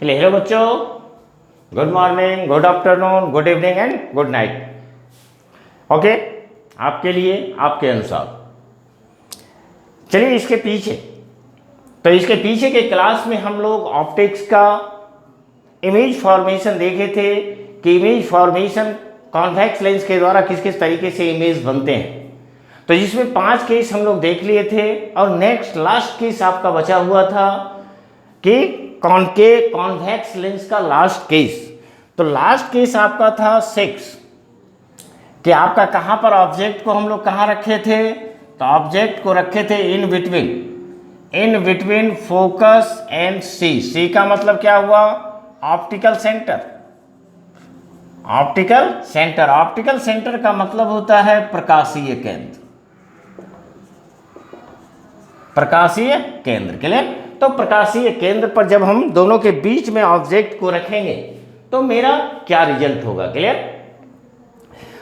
चलिए हेलो बच्चों, good morning, good afternoon, good evening and good night. Okay, आपके लिए आपके अनुसार। चलिए इसके पीछे के क्लास में हम लोग ऑप्टिक्स का इमेज फॉर्मेशन देखे थे कि इमेज फॉर्मेशन कॉन्वेक्स लेंस के द्वारा किस किस तरीके से इमेज बनते हैं। तो जिसमें 5 केस हम लोग देख लिए थे और नेक्स्ट लास्ट केस आपका बचा हुआ था कि कॉन्वेक्स लेंस का लास्ट केस। तो लास्ट केस आपका था 6 कि आपका कहाँ पर ऑब्जेक्ट को हम लोग कहाँ रखे थे। तो ऑब्जेक्ट को रखे थे in between focus and C का मतलब क्या हुआ, ऑप्टिकल सेंटर का मतलब होता है प्रकाशीय केंद्र के लिए। तो प्रकाशीय केंद्र पर जब हम दोनों के बीच में ऑब्जेक्ट को रखेंगे तो मेरा क्या रिजल्ट होगा, क्लियर।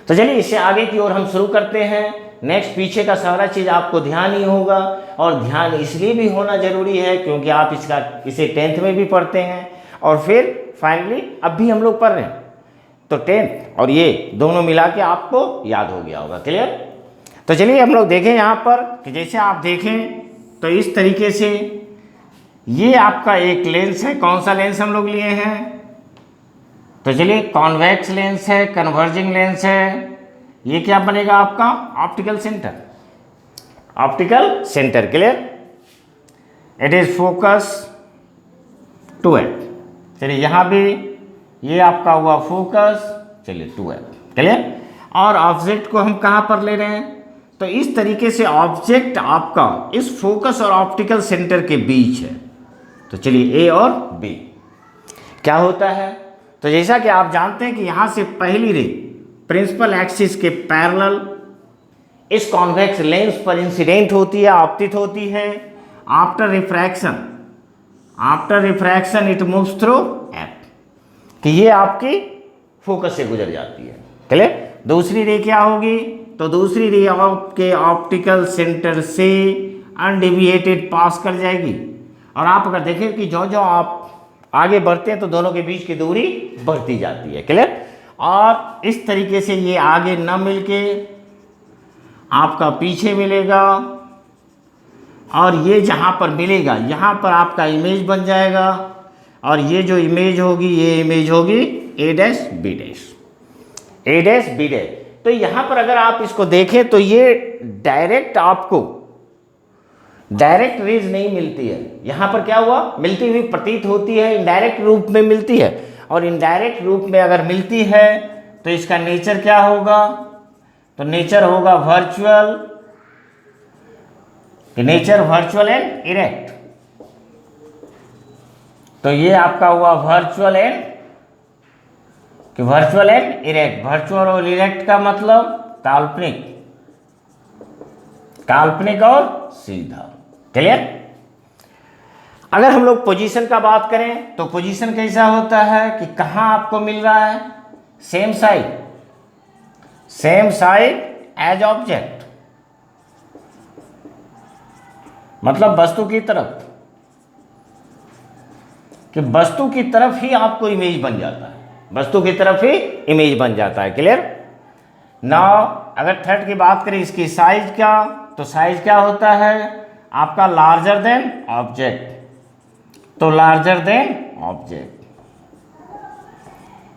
तो चलिए इससे आगे की ओर हम शुरू करते हैं। नेक्स्ट पीछे का सारा चीज आपको ध्यान ही होगा, और ध्यान इसलिए भी होना जरूरी है क्योंकि आप इसे 10th में भी पढ़ते हैं और फिर फाइनली अब भी हम लोग पढ़ रहे हैं। तो 10th और ये दोनों मिला के आपको याद हो गया होगा, क्लियर। तो चलिए हम लोग देखें यहाँ पर कि जैसे आप देखें तो इस तरीके से ये आपका एक लेंस है। कौन सा लेंस हम लोग लिए हैं, तो चलिए कॉन्वेक्स लेंस है, कन्वर्जिंग लेंस है। ये क्या बनेगा आपका optical centre, clear. It is focus to at. चलिए यहाँ भी ये आपका हुआ फोकस, चलिए 2 क्लियर। और ऑब्जेक्ट को हम कहाँ पर ले रहे हैं, तो इस तरीके से ऑब्जेक्ट आपका इस फोकस और ऑप्टिकल सेंटर के बीच है। तो चलिए ए और बी क्या होता है, तो जैसा कि आप जानते हैं कि यहाँ से पहली रे प्रिंसिपल एक्सिस के पैरेलल इस कॉन्वेक्स लेंस पर इंसिडेंट होती है, आपतित होती है। After refraction it moves through at, कि ये आपकी फोकस से गुजर जाती है, क्लियर। दूसरी रे क्या होगी, तो दूसरी रे आपके ऑप्टिकल सेंटर से अनडेविएटेड पास कर जाएगी। और आप अगर देखें कि जो आप आगे बढ़ते हैं तो दोनों के बीच की दूरी बढ़ती जाती है, क्लियर। और इस तरीके से ये आगे न मिलके आपका पीछे मिलेगा, और ये जहाँ पर मिलेगा यहाँ पर आपका इमेज बन जाएगा। और ये जो इमेज होगी ये इमेज होगी ए डैश बी डैश। तो यहाँ पर अगर आप इसको देखें तो ये आपको डायरेक्ट रेज नहीं मिलती है। यहाँ पर क्या हुआ, मिलती हुई प्रतीत होती है, इनडायरेक्ट रूप में मिलती है। और इनडायरेक्ट रूप में अगर मिलती है तो इसका नेचर क्या होगा, तो नेचर होगा वर्चुअल एंड इरेक्ट। तो ये आपका हुआ वर्चुअल एंड इरेक्ट। वर्चुअल और इरेक्ट का मतलब काल्पनिक और सीधा, क्लियर। अगर हम लोग पोजीशन का बात करें तो पोजीशन कैसा होता है कि कहाँ आपको मिल रहा है, सेम साइड एज ऑब्जेक्ट, मतलब वस्तु की तरफ, कि वस्तु की तरफ ही आपको इमेज बन जाता है, क्लियर। नाउ अगर थर्ड की बात करें इसकी साइज का, तो साइज क्या होता है आपका लार्जर देन ऑब्जेक्ट। तो लार्जर देन ऑब्जेक्ट,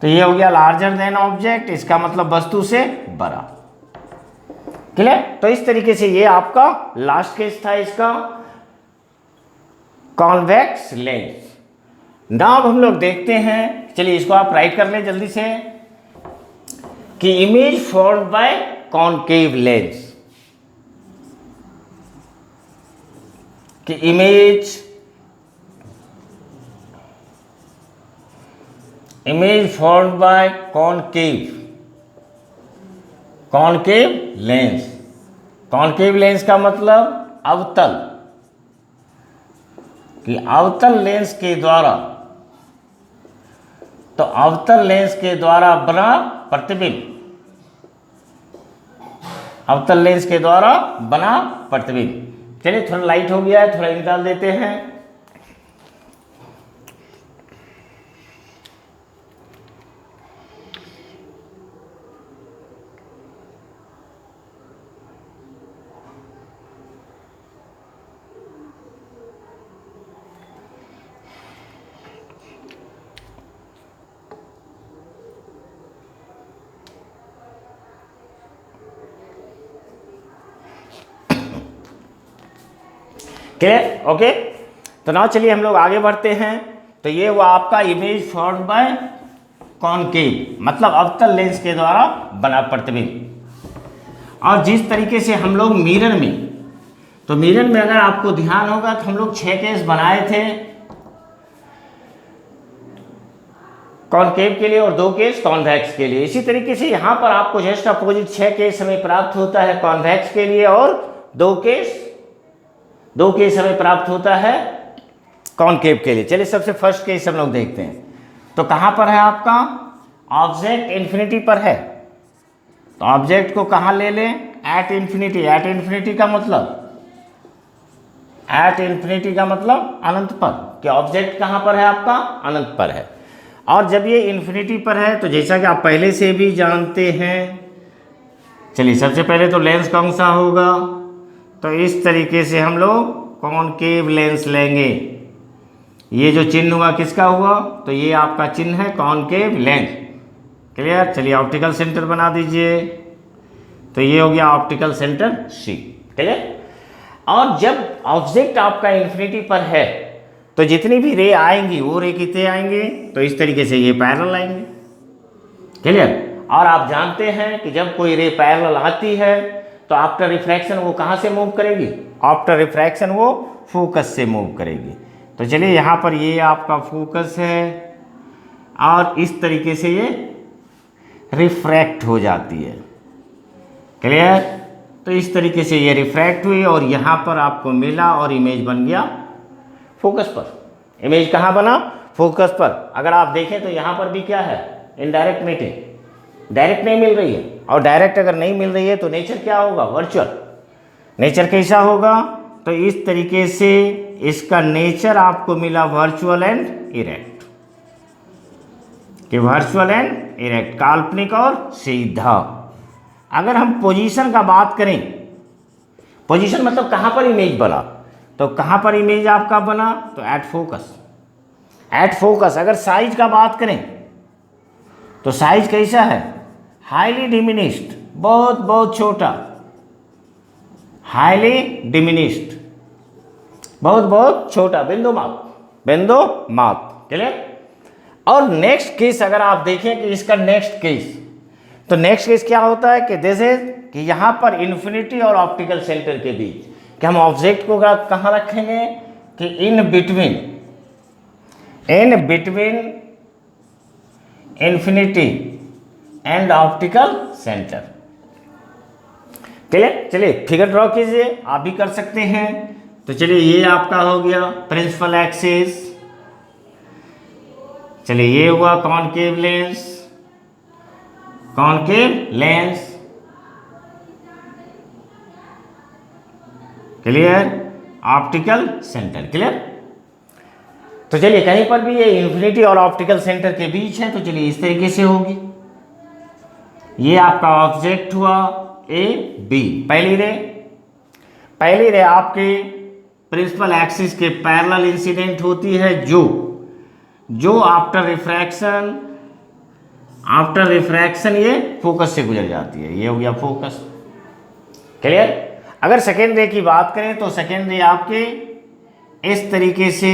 तो ये हो गया लार्जर देन ऑब्जेक्ट, इसका मतलब वस्तु से बड़ा, क्लियर। तो इस तरीके से ये आपका लास्ट केस था इसका कॉन्वेक्स लेंस। नाउ हम लोग देखते हैं, चलिए इसको आप राइट कर लें जल्दी से, कि image formed by concave lens, कि image formed by concave lens का मतलब अवतल, कि अवतल लेंस के द्वारा, तो अवतल लेंस के द्वारा बना प्रतिबिंब, चलिए थोड़ा लाइट हो गया है, थोड़ा निकाल देते हैं। क्लियर? ओके, तो नाउ चलिए हम लोग आगे बढ़ते हैं। तो ये हुआ आपका इमेज फॉर्म्ड बाय कॉनकेव, मतलब अवतल लेंस के द्वारा बना प्रतिबिंब। और जिस तरीके से हम लोग मिरर में, तो मिरर में अगर आपको ध्यान होगा तो हम लोग 6 केस बनाए थे कॉनकेव के लिए और 2 केस कॉन्वेक्स के लिए। इसी तरीके से यहाँ पर आपको जस्ट अपोजिट 6 केस हमें प्राप्त होता है कॉन्वेक्स के लिए और 2 केस हमें प्राप्त होता है कॉनकेव के लिए। चलिए सबसे फर्स्ट केस हम लोग देखते हैं। तो कहाँ पर है आपका ऑब्जेक्ट? इन्फिनिटी पर है। तो ऑब्जेक्ट को कहाँ ले लें? At infinity. एट इन्फिनिटी का मतलब अनंत पर। कि ऑब्जेक्ट कहाँ पर है आपका? अनंत पर है। और जब ये इन्फिनिटी पर है तो जैसा कि आप पहले से भी जानते हैं, चलिए सबसे पहले तो लेंस कौन सा होगा? तो इस तरीके से हम लोग कॉनकेव लेंस लेंगे। ये जो चिन्ह हुआ किसका हुआ? तो ये आपका चिन्ह है कॉनकेव लेंस। क्लियर? चलिए ऑप्टिकल सेंटर बना दीजिए। तो ये हो गया ऑप्टिकल सेंटर सी। क्लियर? और जब ऑब्जेक्ट आपका इन्फिनिटी पर है तो जितनी भी रे आएंगी वो रे कितने आएंगे? तो इस तरीके से ये पैरेलल आएंगे। क्लियर? और आप जानते हैं कि जब कोई रे पैरेलल आती है तो आफ्टर रिफ्रैक्शन वो कहाँ से मूव करेगी? आफ्टर रिफ्रैक्शन वो फोकस से मूव करेगी। तो चलिए यहाँ पर ये आपका फोकस है और इस तरीके से ये रिफ्रैक्ट हो जाती है। क्लियर? तो इस तरीके से ये रिफ्रैक्ट हुई और यहाँ पर आपको मिला और इमेज बन गया फोकस पर। इमेज कहाँ बना? फोकस पर। अगर आप देखें तो यहाँ पर भी क्या है? Indirect meeting. डायरेक्ट नहीं मिल रही है, और डायरेक्ट अगर नहीं मिल रही है तो नेचर क्या होगा? वर्चुअल। नेचर कैसा होगा? तो इस तरीके से इसका नेचर आपको मिला वर्चुअल एंड इरेक्ट। कि वर्चुअल एंड इरेक्ट, काल्पनिक और सीधा। अगर हम पोजीशन का बात करें, पोजीशन मतलब कहाँ पर इमेज बना, तो कहाँ पर इमेज आपका बना? तो एट फोकस। At focus. अगर साइज का बात करें तो साइज कैसा है? हाईली डिमिनिश्ड, बहुत बहुत छोटा। हाईली डिमिनिश्ड, बहुत बहुत छोटा, बिंदु माप। क्लियर? और नेक्स्ट केस अगर आप देखें कि इसका नेक्स्ट केस, तो नेक्स्ट केस क्या होता है कि दिस इज कि यहाँ पर इन्फिनिटी और ऑप्टिकल सेंटर के बीच कि हम ऑब्जेक्ट को कहाँ रखेंगे? कि in between infinity and optical centre. Clear? चलिए फिगर ड्रॉ कीजिए, आप भी कर सकते हैं। तो चलिए ये आपका हो गया प्रिंसिपल एक्सिस। चलिए ये हुआ concave lens. Clear? Optical centre. Clear? तो चलिए कहीं पर भी ये इन्फिनिटी और ऑप्टिकल सेंटर के बीच है, तो चलिए इस तरीके से होगी। ये आपका ऑब्जेक्ट हुआ ए बी। पहली रे आपके प्रिंसिपल एक्सिस के पैरेलल इंसिडेंट होती है जो आफ्टर रिफ्रैक्शन ये फोकस से गुजर जाती है। ये हो गया फोकस। क्लियर? अगर सेकेंड रे की बात करें तो सेकेंड रे आपके इस तरीके से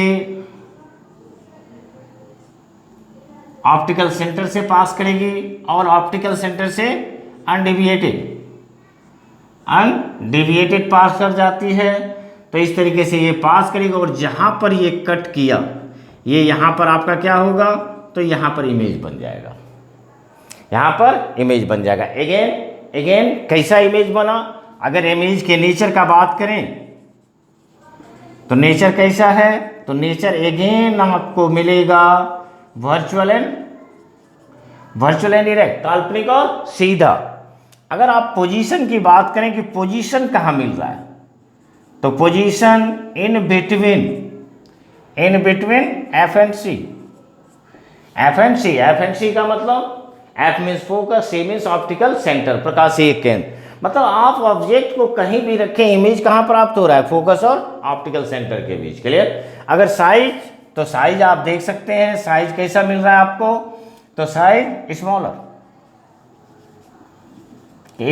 ऑप्टिकल सेंटर से पास करेगी और ऑप्टिकल सेंटर से अनडिविएटेड पास कर जाती है। तो इस तरीके से ये पास करेगी और जहां पर ये कट किया, ये यहां पर आपका क्या होगा? तो यहां पर इमेज बन जाएगा। यहां पर इमेज बन जाएगा। अगेन कैसा इमेज बना? अगर इमेज के नेचर का बात करें तो नेचर कैसा है? तो नेचर अगेन आपको मिलेगा वर्चुअल एंड इरेक्ट, काल्पनिक और सीधा। अगर आप पोजीशन की बात करें कि पोजीशन कहाँ मिल रहा है, तो position in between F and C का मतलब F means focus, C means optical centre, प्रकाशीय केंद्र। मतलब आप ऑब्जेक्ट को कहीं भी रखें, इमेज कहाँ प्राप्त हो रहा है? फोकस और ऑप्टिकल सेंटर के बीच। क्लियर? अगर साइज, तो साइज आप देख सकते हैं, साइज कैसा मिल रहा है आपको? तो size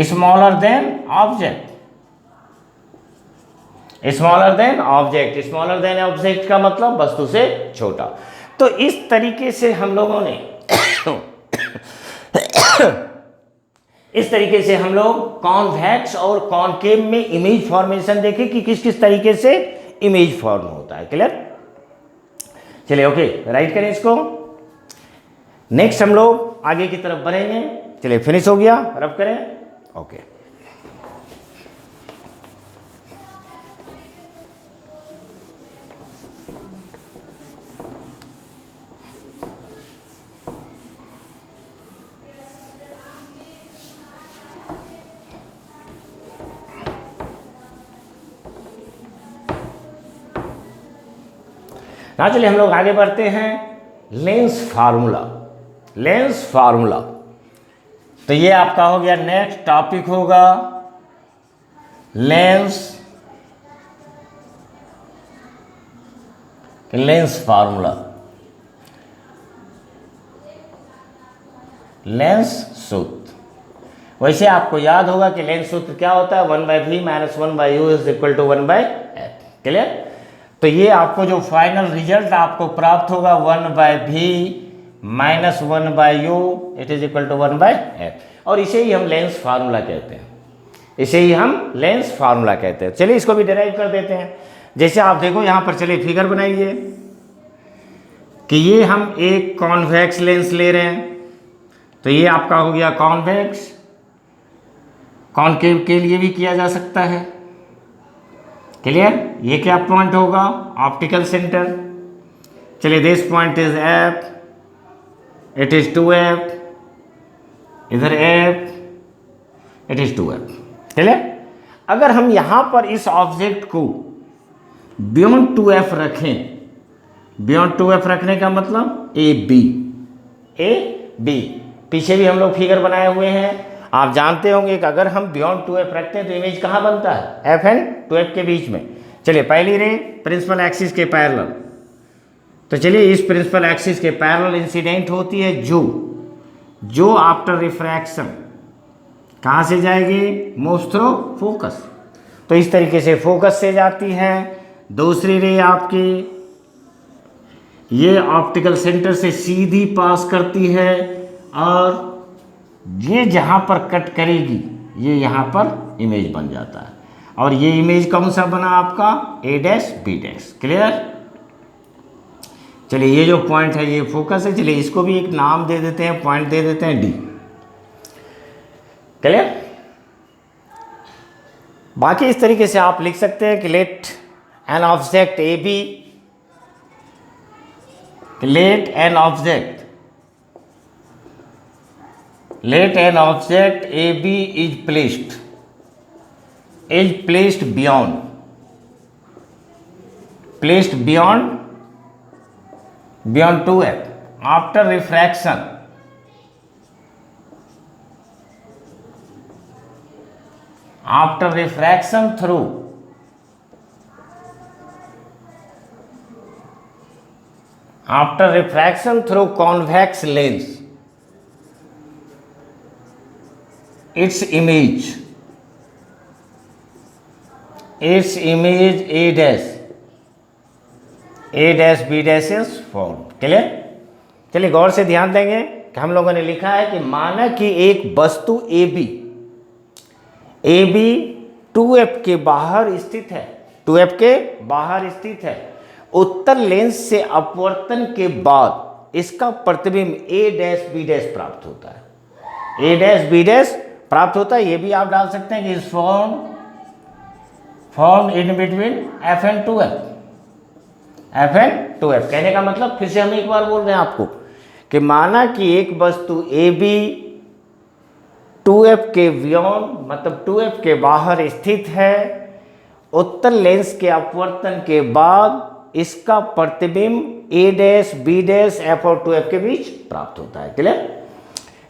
smaller than object. Smaller than object, smaller than object का मतलब वस्तु से छोटा। तो इस तरीके से हम लोगों ने इस तरीके से हम लोग कॉन्वेक्स और कॉनकेव में इमेज फॉर्मेशन देखे कि किस किस तरीके से इमेज फॉर्म होता है। क्लियर? चलिए ओके, राइट करें इसको। नेक्स्ट हम लोग आगे की तरफ बढ़ेंगे। चलिए फिनिश हो गया, रब करें। ओके ना, चलिए हम लोग आगे बढ़ते हैं। Lens formula, lens formula. तो ये आपका हो गया, नेक्स्ट टॉपिक होगा लेंस फार्मूला, लेंस सूत्र। वैसे आपको याद होगा कि लेंस सूत्र क्या होता है, 1/v - 1/u is equal to 1/f। Clear? तो ये आपको जो फाइनल रिजल्ट आपको प्राप्त होगा 1/v - 1/u it is equal to 1/f, और इसे ही हम लेंस फार्मूला कहते हैं, इसे ही हम लेंस फार्मूला कहते हैं। चलिए इसको भी डिराइव कर देते हैं। जैसे आप देखो यहाँ पर, चलिए फिगर बनाइए कि ये हम एक कॉन्वेक्स लेंस ले रहे हैं, तो ये आपका हो गया कॉन्वेक्स। कॉनकेव के लिए भी किया जा सकता है। क्लियर? ये क्या पॉइंट होगा, ऑप्टिकल सेंटर। चलिए this point is F, it is 2f, इधर f, it is 2f। Clear? अगर हम यहां पर इस ऑब्जेक्ट को बियॉन्ड 2f रखें, बियॉन्ड 2f रखने का मतलब ए बी, पीछे भी हम लोग फिगर बनाए हुए हैं। आप जानते होंगे कि अगर हम बियॉन्ड 2f रखते हैं तो इमेज कहाँ बनता है, f एंड 2f के बीच में। चलिए पहली रे प्रिंसिपल एक्सिस के पैरेलल, तो चलिए इस प्रिंसिपल एक्सिस के पैरेलल इंसिडेंट होती है जो आफ्टर रिफ्रैक्शन कहाँ से जाएगी, मूव्स थ्रू फोकस। तो इस तरीके से फोकस से जाती है। दूसरी रे आपकी ये ऑप्टिकल सेंटर से सीधी पास करती है, और ये जहाँ पर कट करेगी ये यहाँ पर इमेज बन जाता है, और ये इमेज कौन सा बना आपका, a', b'। क्लियर? चलिए ये जो पॉइंट है ये फोकस है। चलिए इसको भी एक नाम दे देते हैं, पॉइंट दे देते हैं D। क्लियर? बाकी इस तरीके से आप लिख सकते हैं कि let an object AB, let an object AB is placed beyond 2f after refraction through convex lens, its image a' b' is formed। Clear? चलिए गौर से ध्यान देंगे कि हम लोगों ने लिखा है कि माना कि एक वस्तु AB 2f के बाहर स्थित है, 2f के बाहर स्थित है। उत्तर लेंस से अपवर्तन के बाद इसका प्रतिबिंब a' b' प्राप्त होता है, a' b' प्राप्त होता है। ये भी आप डाल सकते हैं कि is form in between f and 2f। कहने का मतलब, फिर से हम एक बार बोल रहे हैं आपको कि माना कि एक वस्तु AB 2f के बियॉन्ड मतलब 2f के बाहर स्थित है। उत्तर लेंस के अपवर्तन के बाद इसका प्रतिबिंब a' b' f और 2f के बीच प्राप्त होता है। क्लियर?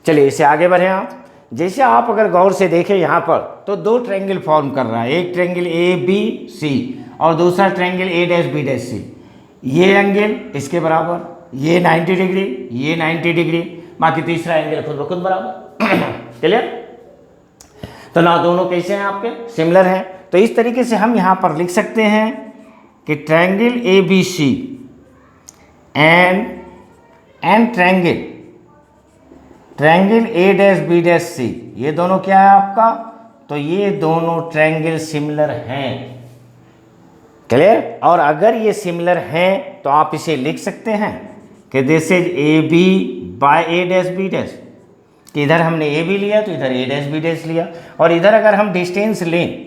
चलिए इसे आगे बढ़े आप। जैसे आप अगर गौर से देखें यहाँ पर, तो दो ट्रायंगल फॉर्म कर रहा है, एक ट्रायंगल ABC और दूसरा ट्रायंगल a' b' ये एंगल इसके बराबर, ये 90 डिग्री, ये 90 डिग्री, बाकी तीसरा एंगल खुद ब खुद बराबर। क्लियर? तो ना दोनों कैसे हैं आपके, सिमिलर हैं। तो इस तरीके से हम यहाँ पर लिख सकते हैं कि triangle A B C and triangle A dash B dash C, ये दोनों क्या है आपका, तो ये दोनों ट्रायंगल सिमिलर हैं। क्लियर। और अगर ये सिमिलर हैं तो आप इसे लिख सकते हैं कि this is A B by A dash B dash, कि इधर हमने ए बी लिया तो इधर ए डैश बी डैश लिया, और इधर अगर हम डिस्टेंस लें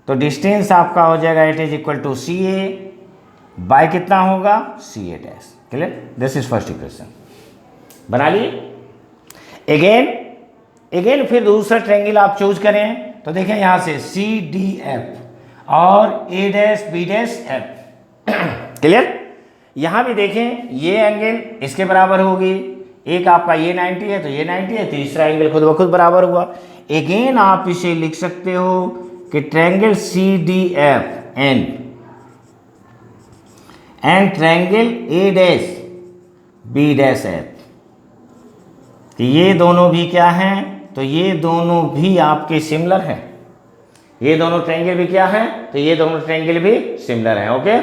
तो डिस्टेंस आपका हो जाएगा it is equal to C A by कितना होगा, C A dash. Clear, this is first equation. बना लिए। अगेन फिर दूसरा ट्रायंगल आप चूज करें तो देखें यहाँ से सी डी एफ और A dash B dash F. Clear. यहाँ भी देखें ये एंगल इसके बराबर होगी, एक आपका ये 90 है तो ये 90 है, तीसरा एंगल खुद ब खुद बराबर हुआ। अगेन आप इसे लिख सकते हो कि triangle C D F and triangle A dash B dash F, कि ये दोनों भी क्या हैं, तो ये दोनों भी आपके सिमिलर हैं। ये दोनों ट्रायंगल भी क्या हैं, तो ये दोनों ट्रायंगल भी सिमिलर हैं। ओके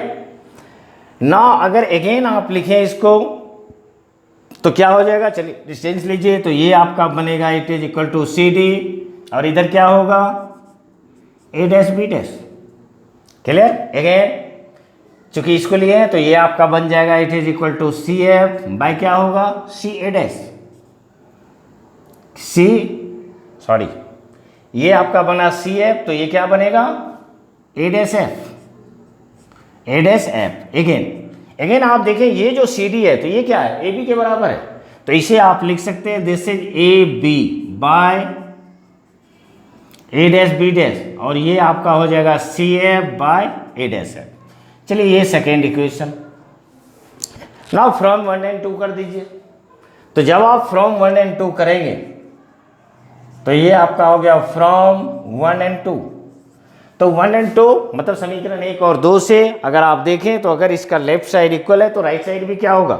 ना, अगर अगेन आप लिखें इसको तो क्या हो जाएगा, चलिए डिस्टेंस लीजिए, तो ये आपका बनेगा it is equal to C D, और इधर क्या होगा A dash B dash. Clear. Again चूंकि इसको लिए हैं तो ये आपका बन जाएगा it is equal to C F by क्या होगा, सी ए डैश, ये आपका बना सी एफ, तो ये क्या बनेगा ए dash F, A dash F. Again आप देखें ये जो सी डी है तो ये क्या है, ए बी के बराबर है, तो इसे आप लिख सकते हैं this is A B by A dash B dash, और ये आपका हो जाएगा C F by A dash F. चलिए ये second equation. Now from 1 and 2 कर दीजिए। तो जब आप फ्रॉम 1 एंड 2 करेंगे तो ये आपका हो गया फ्रॉम 1 एंड 2। तो 1 एंड 2 मतलब समीकरण 1 और 2 से अगर आप देखें तो अगर इसका लेफ्ट साइड इक्वल है तो राइट साइड भी क्या होगा,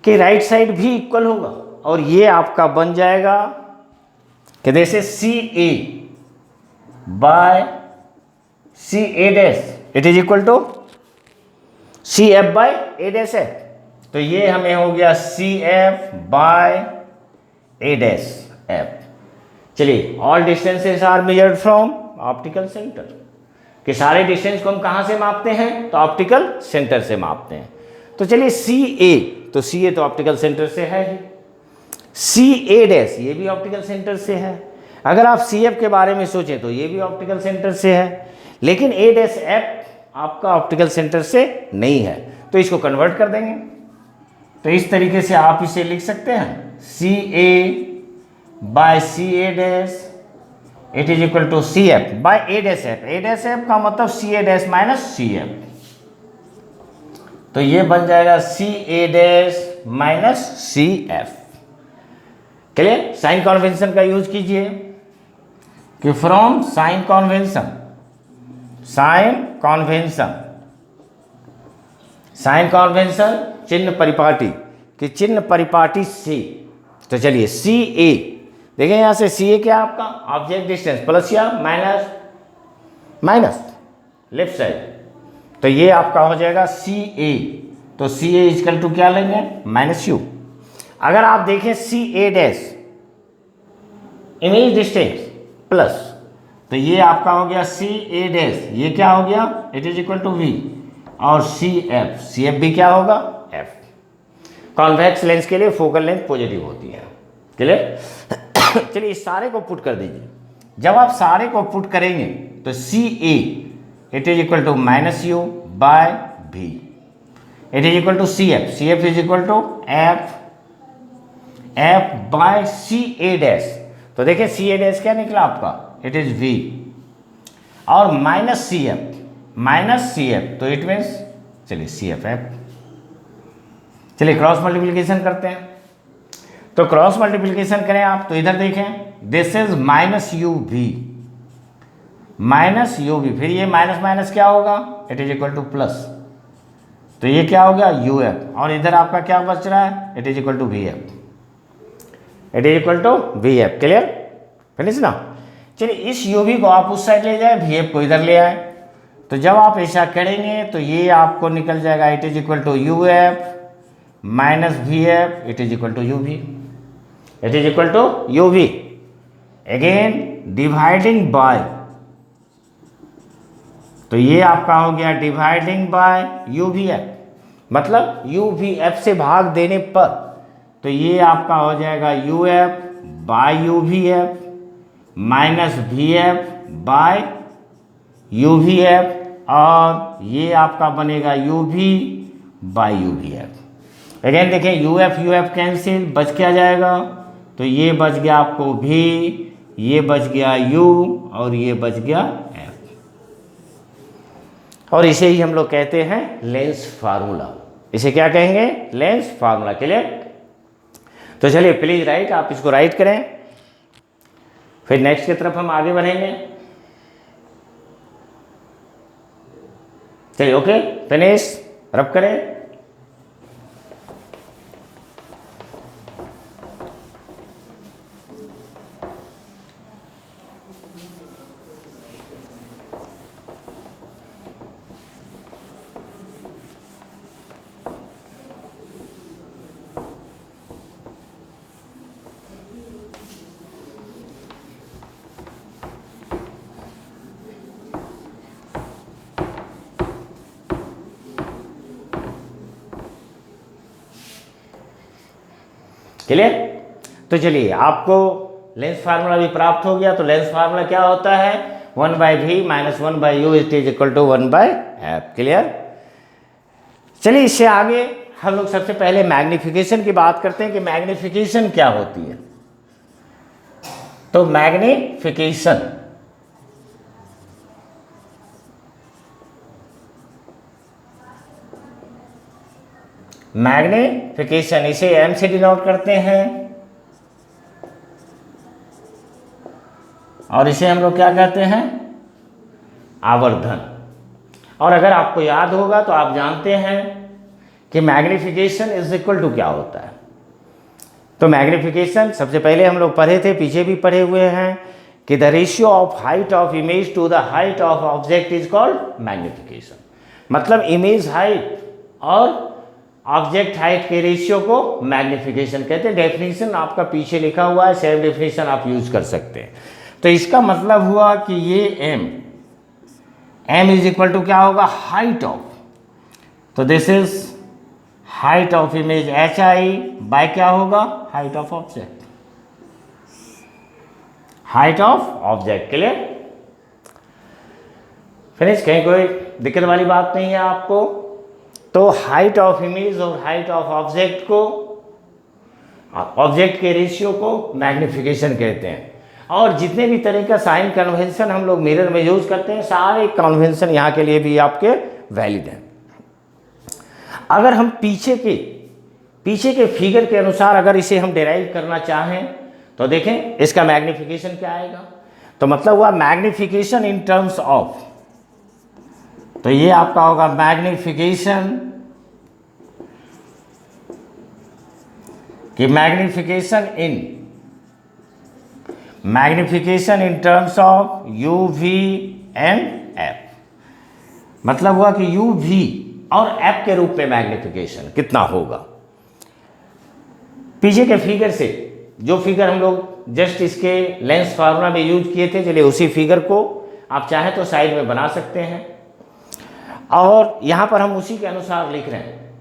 कि राइट साइड भी इक्वल होगा, और ये आपका बन जाएगा कि जैसे C A by C A dash it is equal to C F by A dash F. तो ये हमें हो गया C F by A dash F. चलिए all distances are measured from optical centre, कि सारे डिस्टेंस को हम कहाँ से मापते हैं, तो ऑप्टिकल सेंटर से मापते हैं। तो चलिए सी ए, तो सी ए तो ऑप्टिकल सेंटर से है ही, सी ए डैश ये भी ऑप्टिकल सेंटर से है। अगर आप सी एफ के बारे में सोचें तो ये भी ऑप्टिकल सेंटर से है, लेकिन ए डैश एफ आपका ऑप्टिकल सेंटर से नहीं है, तो इसको कन्वर्ट कर देंगे। तो इस तरीके से आप इसे लिख सकते हैं C A by C A dash it is equal to C F by A dash F. A dash F का मतलब C A dash minus C F, तो ये बन जाएगा C A dash minus C F. Clear. Sign convention का use कीजिए कि from sign convention चिन्ह परिपाटी, कि चिन्ह परिपाटी से। तो चलिए सी ए देखें, यहां से सी ए क्या आपका ऑब्जेक्ट डिस्टेंस प्लस या माइनस लेफ्ट साइड, तो ये आपका हो जाएगा सी ए। तो सी ए इजकल टू क्या लेंगे, माइनस यू। अगर आप देखें सी A dash image distance plus, तो ये आपका हो गया सी ए डैश, ये क्या हो गया it is equal to V, और सी एफ भी क्या होगा एफ। कॉन्वेक्स लेंस के लिए फोकल लेंथ पॉजिटिव होती है। क्लियर। चलिए इस सारे को पुट कर दीजिए। जब आप सारे को पुट करेंगे तो C A it is equal to minus U by V, it is equal to C F is equal to F by C A dash. तो देखिए सी ए डैश क्या निकला आपका, इट इज वी, और minus C F, तो it means चलिए C F F. चलिए cross multiplication करते हैं। तो क्रॉस मल्टीप्लिकेशन करें आप, तो इधर देखें this is minus U V, फिर ये माइनस माइनस क्या होगा, it is equal to plus, तो ये क्या हो गया यू एफ, और इधर आपका क्या बच रहा है, it is equal to V F, clear. Finish ना। चलिए इस यू वी को आप उस साइड ले जाए, वी एफ को इधर ले आए, तो जब आप ऐसा करेंगे तो ये आपको निकल जाएगा it is equal to U F minus V F it is equal to U V, it is equal to U V. Again dividing by, तो ये आपका हो गया dividing by U V F, मतलब यू वी एफ से भाग देने पर तो ये आपका हो जाएगा U F by U V F minus V F by U V F, और ये आपका बनेगा U we by U V F. Again देखें यू एफ कैंसिल, बच क्या जाएगा, तो ये बच गया आपको भी, ये बच गया u और ये बच गया f, और इसे ही हम लोग कहते हैं लेंस फार्मूला। इसे क्या कहेंगे, लेंस फार्मूला। क्लियर? तो चलिए प्लीज राइट, आप इसको राइट करें, फिर नेक्स्ट की तरफ हम आगे बढ़ेंगे। चलिए ओके फिनिश, रब करें। क्लियर? तो चलिए आपको लेंस फार्मूला भी प्राप्त हो गया। तो लेंस फार्मूला क्या होता है, 1/v minus 1/u it is equal to 1/f। Clear? चलिए इससे आगे हम लोग सबसे पहले मैग्निफिकेशन की बात करते हैं कि मैग्निफिकेशन क्या होती है। तो मैग्निफिकेशन मैग्निफिकेशन इसे m से डिनोट करते हैं, और इसे हम लोग क्या कहते हैं, आवर्धन। और अगर आपको याद होगा तो आप जानते हैं कि मैग्निफिकेशन इज इक्वल टू क्या होता है। तो मैग्निफिकेशन सबसे पहले हम लोग पढ़े थे, पीछे भी पढ़े हुए हैं कि the ratio of height of image to the height of object is called magnification. मतलब इमेज हाइट और ऑब्जेक्ट हाइट के रेशियो को मैग्निफिकेशन कहते हैं। डेफिनेशन आपका पीछे लिखा हुआ है, सेम डेफिनेशन आप यूज कर सकते हैं। तो इसका मतलब हुआ कि ये m इज इक्वल टू क्या होगा, हाइट ऑफ, तो this is height of image hi by क्या होगा, height of object, height of object. Clear? Finish? कहीं कोई दिक्कत वाली बात नहीं है आपको? तो हाइट ऑफ इमेज और हाइट ऑफ ऑब्जेक्ट को, ऑब्जेक्ट के रेशियो को मैग्निफिकेशन कहते हैं। और जितने भी तरह का साइन कन्वेंशन हम लोग मिरर में यूज करते हैं, सारे कन्वेंशन यहाँ के लिए भी आपके वैलिड हैं। अगर हम पीछे के फिगर के अनुसार अगर इसे हम डिराइव करना चाहें तो देखें इसका मैग्निफिकेशन क्या आएगा। तो मतलब हुआ मैग्निफिकेशन इन टर्म्स ऑफ, तो ये आपका होगा मैग्निफिकेशन, कि magnification in terms of U V and F. मतलब हुआ कि यू वी और एफ के रूप में मैग्निफिकेशन कितना होगा। पीछे के फिगर से, जो फिगर हम लोग जस्ट इसके लेंस फार्मूला में यूज किए थे, चलिए उसी फिगर को आप चाहें तो साइड में बना सकते हैं, और यहाँ पर हम उसी के अनुसार लिख रहे हैं,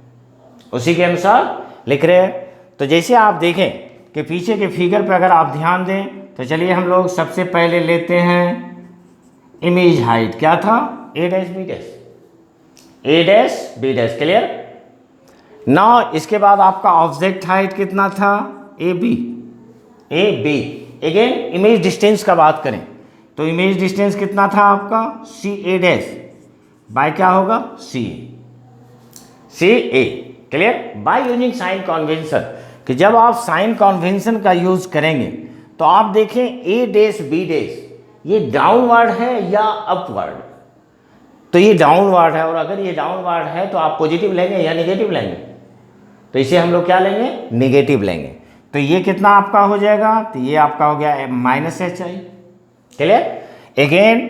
उसी के अनुसार लिख रहे हैं। तो जैसे आप देखें कि पीछे के फिगर पर अगर आप ध्यान दें तो चलिए हम लोग सबसे पहले लेते हैं इमेज हाइट, क्या था, a dash b dash, a dash b dash. Clear? Now इसके बाद आपका ऑब्जेक्ट हाइट कितना था, A B. Again image distance का बात करें तो इमेज डिस्टेंस कितना था आपका, सी ए डैश बाय क्या होगा, C A. Clear? By using sign convention, कि जब आप साइन कन्वेंशन का यूज करेंगे तो आप देखें ए डैश बी डैश ये डाउनवर्ड है या अपवर्ड, तो ये डाउनवर्ड है, और अगर ये डाउनवर्ड है तो आप पॉजिटिव लेंगे या नेगेटिव लेंगे, तो इसे हम लोग क्या लेंगे, नेगेटिव लेंगे। तो ये कितना आपका हो जाएगा, तो ये आपका हो गया minus H I. Clear. Again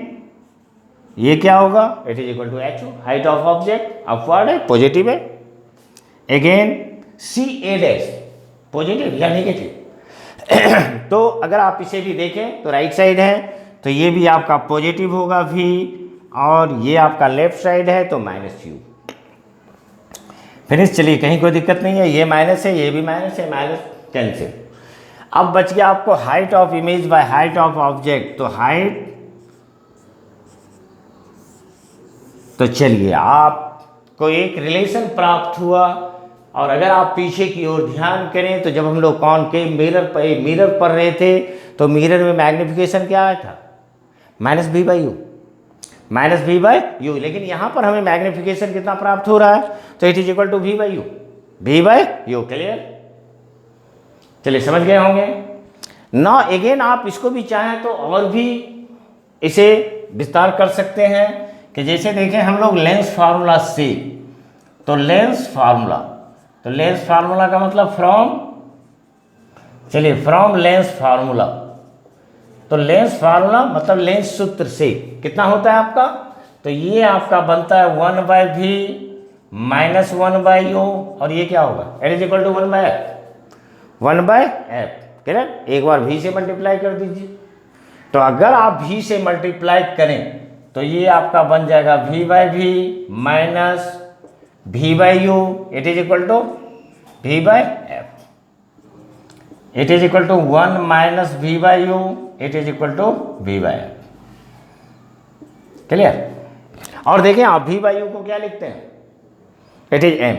ये क्या होगा, it is equal to H O, height of object upward है, पॉजिटिव है। Again see A dash positive या नेगेटिव। तो अगर आप इसे भी देखें तो राइट साइड है तो ये भी आपका पॉजिटिव होगा भी, और ये आपका लेफ्ट साइड है तो माइनस यू। फिनिश। चलिए कहीं कोई दिक्कत नहीं है, ये माइनस है ये भी माइनस है, माइनस कैंसिल। अब बच गया आपको height of image by height of object. तो हाइट, तो चलिए आपको एक रिलेशन प्राप्त हुआ। और अगर आप पीछे की ओर ध्यान करें तो जब हम लोग कॉनकेव मिरर पढ़ रहे थे तो मिरर में मैग्निफिकेशन क्या आया था, minus B by U, minus B by U. लेकिन यहाँ पर हमें मैग्निफिकेशन कितना प्राप्त हो रहा है, तो it is equal to V by U, V by U. Clear. चलिए समझ गए होंगे ना। अगेन आप इसको भी चाहें तो और भी इसे विस्तार कर सकते हैं कि जैसे देखें हम लोग लेंस फार्मूला से, तो लेंस फार्मूला, तो लेंस फार्मूला का मतलब फ्रॉम, चलिए फ्रॉम लेंस फार्मूला। तो लेंस फार्मूला मतलब लेंस सूत्र से कितना होता है आपका, तो ये आपका बनता है 1 by V minus 1 by U, और ये क्या होगा, it is equal to 1 by F, 1 by F. Clear. एक बार वी से मल्टीप्लाई कर दीजिए। तो अगर आप वी से मल्टीप्लाई करें तो ये आपका बन जाएगा V by V minus V by U, it is equal to V by F, it is equal to 1 minus V by U, it is equal to V by F. Clear. और देखें आप we by you को क्या लिखते हैं, it is M.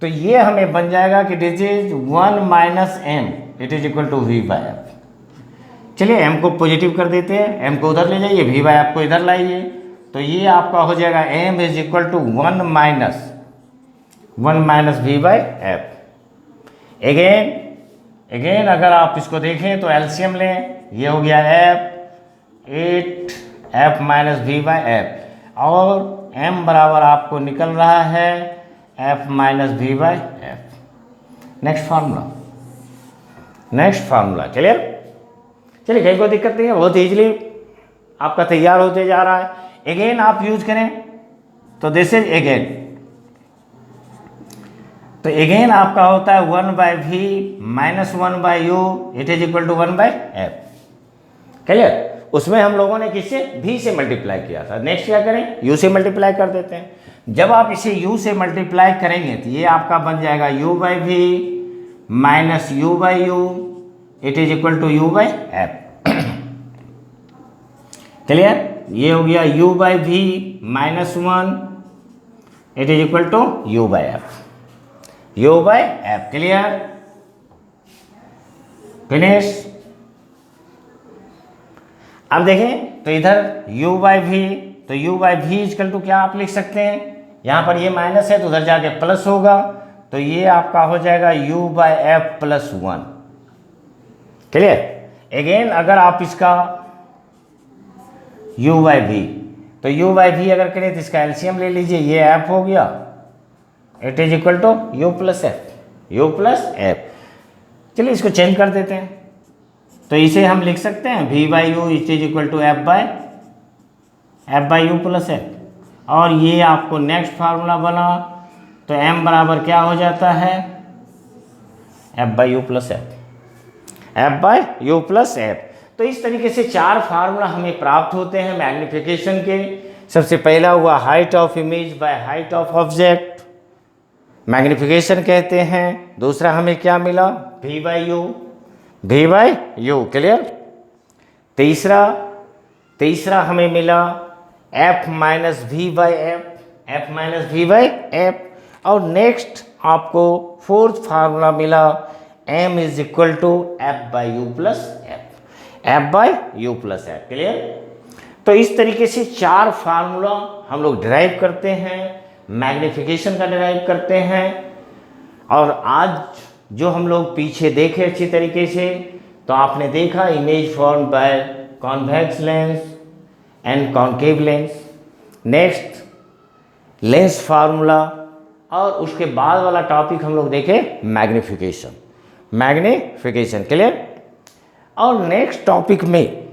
तो ये हमें बन जाएगा कि this is 1 minus M, it is equal to V by F. चलिए एम को पॉजिटिव कर देते हैं, एम को उधर ले जाइए, वी बाय एफ को इधर लाइए। तो ये आपका हो जाएगा M is equal to 1 minus V by F. Again अगर आप इसको देखें तो एलसीएम लें, ये हो गया F 8 F minus V by F, और एम बराबर आपको निकल रहा है F minus V by F. Next formula. Clear. चलिए कहीं कोई दिक्कत नहीं है, बहुत ईजिली आपका तैयार होते जा रहा है। अगेन आप यूज करें तो दिस इज अगेन, तो अगेन आपका होता है 1 by V minus 1 by U, it is equal to 1 by F. Clear. उसमें हम लोगों ने किससे, भी से मल्टीप्लाई किया था। नेक्स्ट क्या करें, यू से मल्टीप्लाई कर देते हैं। जब आप इसे यू से मल्टीप्लाई करेंगे तो ये आपका बन जाएगा U by V minus U by U, it is equal to U by F. Clear. ये हो गया u by V minus 1, it is equal to U by F, U by F. Clear. Finish. अब देखें तो इधर u by V, तो u by V equal to क्या आप लिख सकते हैं, यहां पर ये माइनस है तो उधर जाके प्लस होगा, तो ये आपका हो जाएगा u by F plus 1। Clear. Again अगर आप इसका u बाय वी, तो u बाय वी अगर करें तो इसका एलसीएम ले लीजिए, ये f हो गया, it is equal to u plus F, U plus F. चलिए इसको चेंज कर देते हैं, तो इसे हम लिख सकते हैं v by U it is equal to F by U plus F. और ये आपको नेक्स्ट फार्मूला बना, तो m बराबर क्या हो जाता है, f by U plus F, F by U plus F. तो इस तरीके से 4 फार्मूला हमें प्राप्त होते हैं मैग्निफिकेशन के। सबसे पहला हुआ height of image by height of object, magnification कहते हैं। दूसरा हमें क्या मिला, v बाई यू। क्लियर। तीसरा हमें मिला f minus V by F, और नेक्स्ट आपको 4th फार्मूला मिला m is equal to F by U plus F. Clear. तो इस तरीके से 4 फार्मूला हम लोग डिराइव करते हैं, मैग्निफिकेशन का डिराइव करते हैं। और आज जो हम लोग पीछे देखे अच्छी तरीके से, तो आपने देखा image form by convex lens and concave lens, next lens formula, और उसके बाद वाला टॉपिक हम लोग देखे मैग्निफिकेशन। क्लियर। और नेक्स्ट टॉपिक में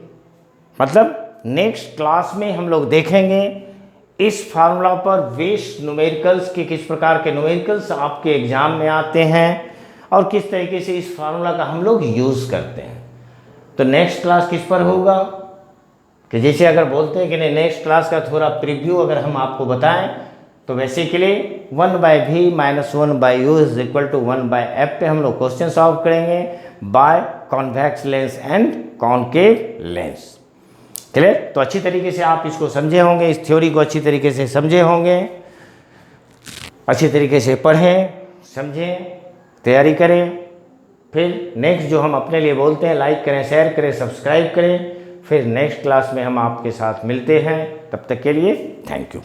मतलब नेक्स्ट क्लास में हम लोग देखेंगे इस फार्मूला पर बेस्ड न्यूमेरिकल्स के किस प्रकार के न्यूमेरिकल्स आपके एग्जाम में आते हैं और किस तरीके से इस फार्मूला का हम लोग यूज़ करते हैं। तो नेक्स्ट क्लास किस पर होगा कि जैसे अगर बोलते हैं कि नहीं नेक्स्ट क्लास का थोड़ा प्रीव्यू अगर हम आपको बताएं तो वैसे के लिए 1/v - 1/u is equal to 1/f पे हम लोग क्वेश्चन सॉल्व करेंगे by convex lens and concave lens. Clear? तो अच्छी तरीके से आप इसको समझे होंगे, इस थ्योरी को अच्छी तरीके से समझे होंगे, अच्छी तरीके से पढ़ें, समझें, तैयारी करें। फिर नेक्स्ट जो हम अपने लिए बोलते हैं लाइक करें, शेयर करें, सब्सक्राइब करें। फिर नेक्स्ट क्लास में हम आपके साथ मिलते हैं। तब तक के लिए थैंक यू।